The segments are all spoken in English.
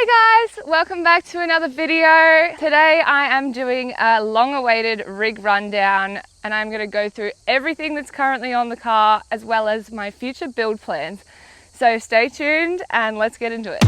Hey guys, welcome back to another video. Today I am doing a long-awaited rig rundown and I'm going to go through everything that's currently on the car as well as my future build plans. So stay tuned and let's get into it.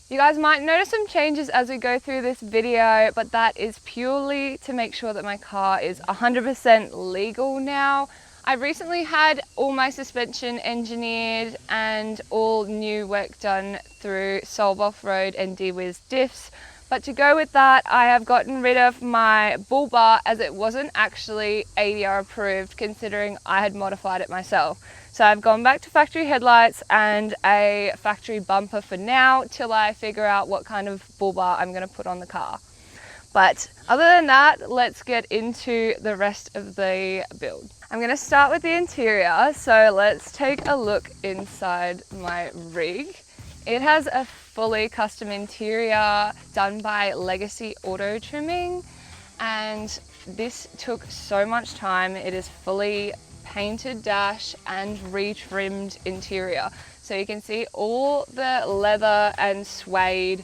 You guys might notice some changes as we go through this video, but that is purely to make sure that my car is 100% legal now. I recently had all my suspension engineered and all new work done through Solve Off-Road and D-Wiz diffs. But to go with that, I have gotten rid of my bull bar as it wasn't actually ADR approved considering I had modified it myself. So I've gone back to factory headlights and a factory bumper for now till I figure out what kind of bull bar I'm going to put on the car. But other than that, let's get into the rest of the build. I'm going to start with the interior, so let's take a look inside my rig. It has a fully custom interior done by Legacy Auto Trimming, and this took so much time. It is fully painted dash and retrimmed interior. So you can see all the leather and suede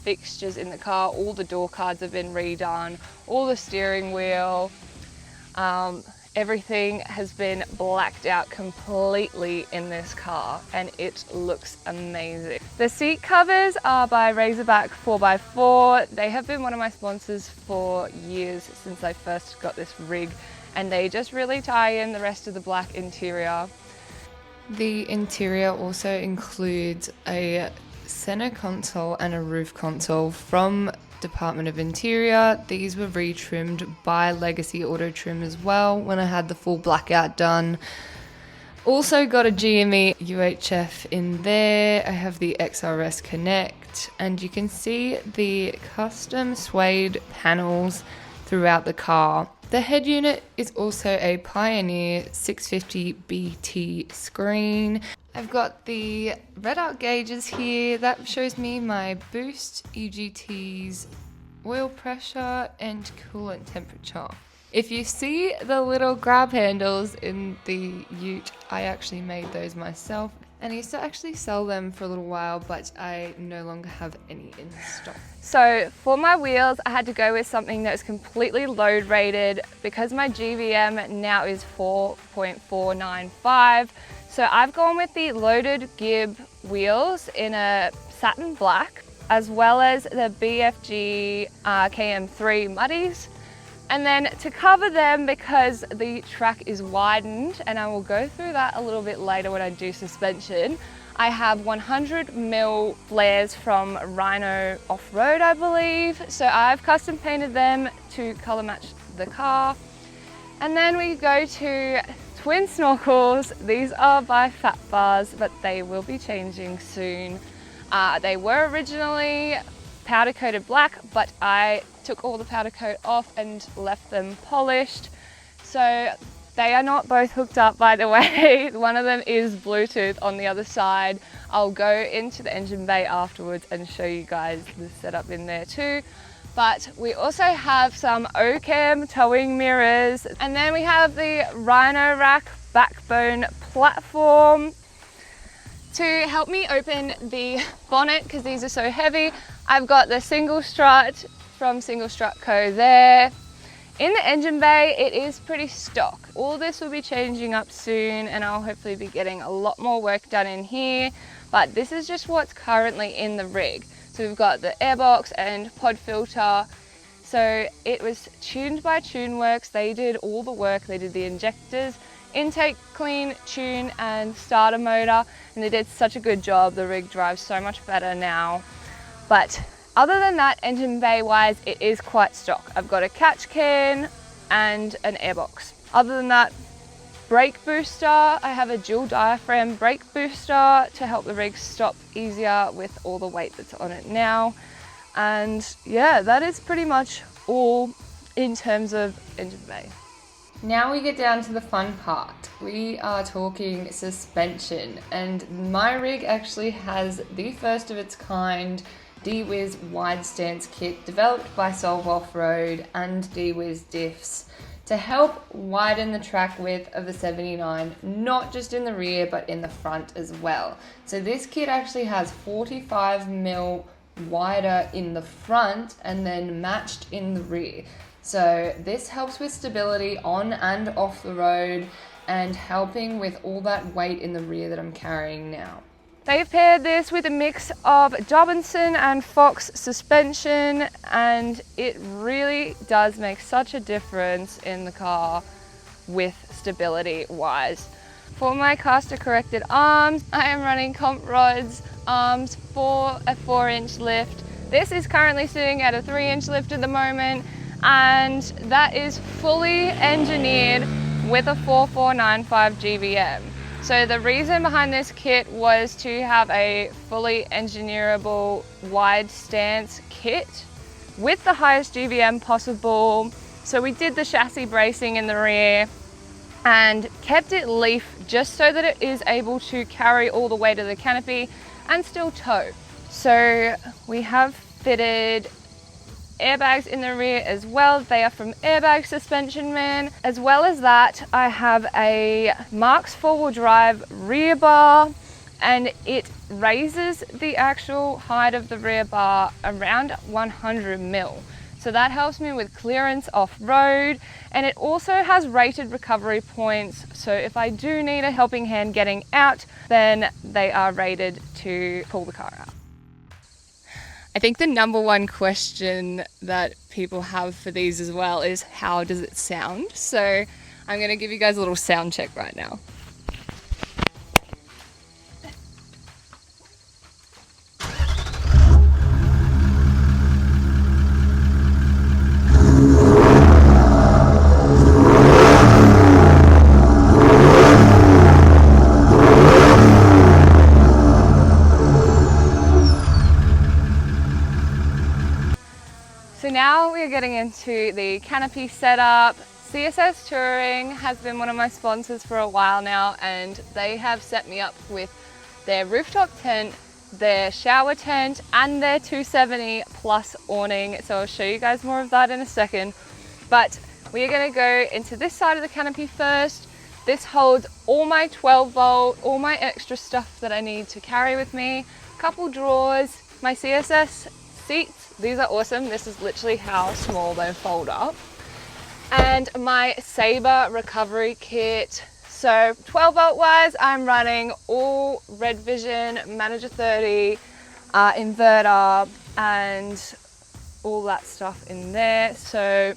fixtures in the car, all the door cards have been redone, all the steering wheel, everything has been blacked out completely in this car and it looks amazing. The seat covers are by Razorback 4x4. They have been one of my sponsors for years since I first got this rig, and they just really tie in the rest of the black interior. The interior also includes a center console and a roof console from Department of Interior. These were retrimmed by Legacy Auto Trim as well when I had the full blackout done. Also got a GME UHF in there. I have the XRS Connect, and you can see the custom suede panels throughout the car. The head unit is also a Pioneer 650 BT screen. I've got the readout gauges here. That shows me my boost, EGTs, oil pressure, and coolant temperature. If you see the little grab handles in the ute, I actually made those myself. And I used to actually sell them for a little while, but I no longer have any in stock. So for my wheels, I had to go with something that was completely load rated because my GVM now is 4.495. So I've gone with the loaded Gib wheels in a satin black, as well as the BFG KM3 muddies. And then to cover them, because the track is widened, and I will go through that a little bit later when I do suspension, I have 100mm flares from Rhino Off-Road, I believe. So I've custom painted them to color match the car. And then we go to twin snorkels. These are by Fat Bars, but they will be changing soon. They were originally powder coated black, but I took all the powder coat off and left them polished. So they are not both hooked up, by the way. One of them is Bluetooth on the other side. I'll go into the engine bay afterwards and show you guys the setup in there too. But we also have some OCAM towing mirrors, and then we have the Rhino Rack backbone platform. To help me open the bonnet, because these are so heavy, I've got the single strut from Single Strut Co. there. In the engine bay, it is pretty stock. All this will be changing up soon, and I'll hopefully be getting a lot more work done in here, but this is just what's currently in the rig. So we've got the airbox and pod filter. So it was tuned by TuneWorks. They did all the work. They did the injectors, intake clean, tune, and starter motor, and they did such a good job. The rig drives so much better now. But other than that, engine bay wise, it is quite stock. I've got a catch can and an airbox. Other than that, brake booster, I have a dual diaphragm brake booster to help the rig stop easier with all the weight that's on it now. And yeah, that is pretty much all in terms of engine bay. Now we get down to the fun part. We are talking suspension, and my rig actually has the first of its kind D-Wiz wide stance kit developed by Solve Off-Road and D-Wiz diffs to help widen the track width of the 79, not just in the rear but in the front as well. So this kit actually has 45mm wider in the front and then matched in the rear. So this helps with stability on and off the road and helping with all that weight in the rear that I'm carrying now. They've paired this with a mix of Dobinson and Fox suspension, and it really does make such a difference in the car with stability wise. For my caster corrected arms, I am running Comp Rod's arms for a 4-inch lift. This is currently sitting at a 3-inch lift at the moment, and that is fully engineered with a 4495 GVM. So the reason behind this kit was to have a fully engineerable wide stance kit with the highest GVM possible. So we did the chassis bracing in the rear and kept it leaf just so that it is able to carry all the weight of the canopy and still tow. So we have fitted airbags in the rear as well. They are from Airbag Suspension Man. As well as that, I have a Marks 4-wheel drive rear bar, and it raises the actual height of the rear bar around 100mm. So that helps me with clearance off-road, and it also has rated recovery points. So if I do need a helping hand getting out, then they are rated to pull the car out. I think the number one question that people have for these as well is how does it sound? So I'm going to give you guys a little sound check right now. So now we're getting into the canopy setup. CSS Touring has been one of my sponsors for a while now, and they have set me up with their rooftop tent, their shower tent, and their 270 plus awning. So I'll show you guys more of that in a second. But we are going to go into this side of the canopy first. This holds all my 12 volt, all my extra stuff that I need to carry with me, a couple drawers, my CSS seats. These are awesome. This is literally how small they fold up. And my Sabre recovery kit. So 12 volt wise, I'm running all Red Vision, Manager 30, inverter, and all that stuff in there. So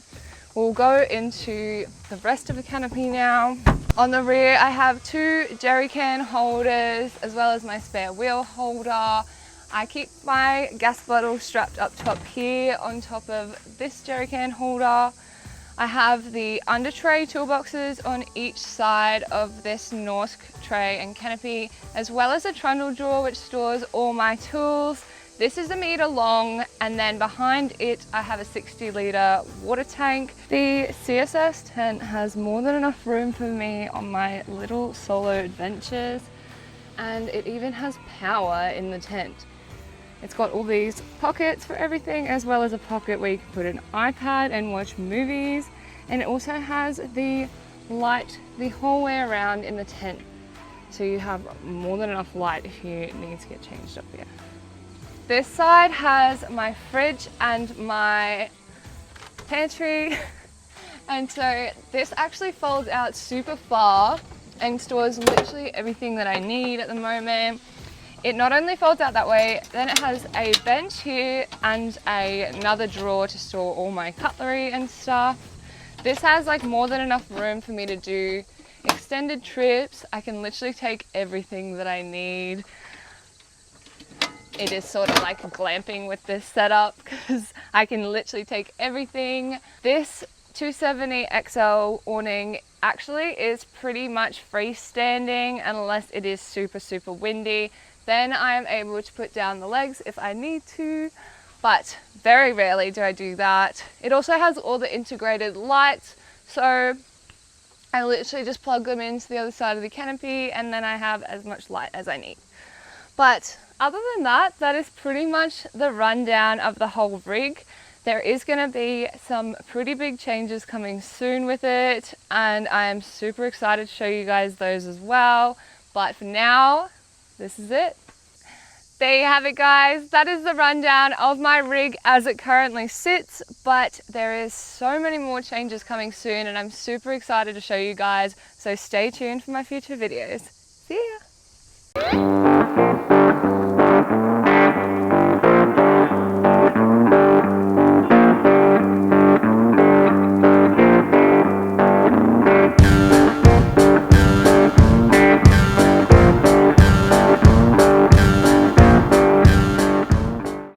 we'll go into the rest of the canopy now. On the rear, I have 2 jerry can holders as well as my spare wheel holder. I keep my gas bottle strapped up top here on top of this jerry can holder. I have the under tray toolboxes on each side of this Norsk tray and canopy, as well as a trundle drawer which stores all my tools. This is 1 meter long, and then behind it I have a 60-litre water tank. The CSS tent has more than enough room for me on my little solo adventures, and it even has power in the tent. It's got all these pockets for everything, as well as a pocket where you can put an iPad and watch movies. And it also has the light the whole way around in the tent. So you have more than enough light if you need to get changed up here. This side has my fridge and my pantry. And so this actually folds out super far and stores literally everything that I need at the moment. It not only folds out that way, then it has a bench here and another drawer to store all my cutlery and stuff. This has like more than enough room for me to do extended trips. I can literally take everything that I need. It is sort of like glamping with this setup because I can literally take everything. This 270 XL awning actually is pretty much freestanding unless it is super, super windy. Then I am able to put down the legs if I need to, but very rarely do I do that. It also has all the integrated lights, so I literally just plug them into the other side of the canopy and then I have as much light as I need. But other than that, that is pretty much the rundown of the whole rig. There is going to be some pretty big changes coming soon with it, and I am super excited to show you guys those as well. But for now, this is it. There you have it, guys. That is the rundown of my rig as it currently sits, but there is so many more changes coming soon and I'm super excited to show you guys. So stay tuned for my future videos. See ya.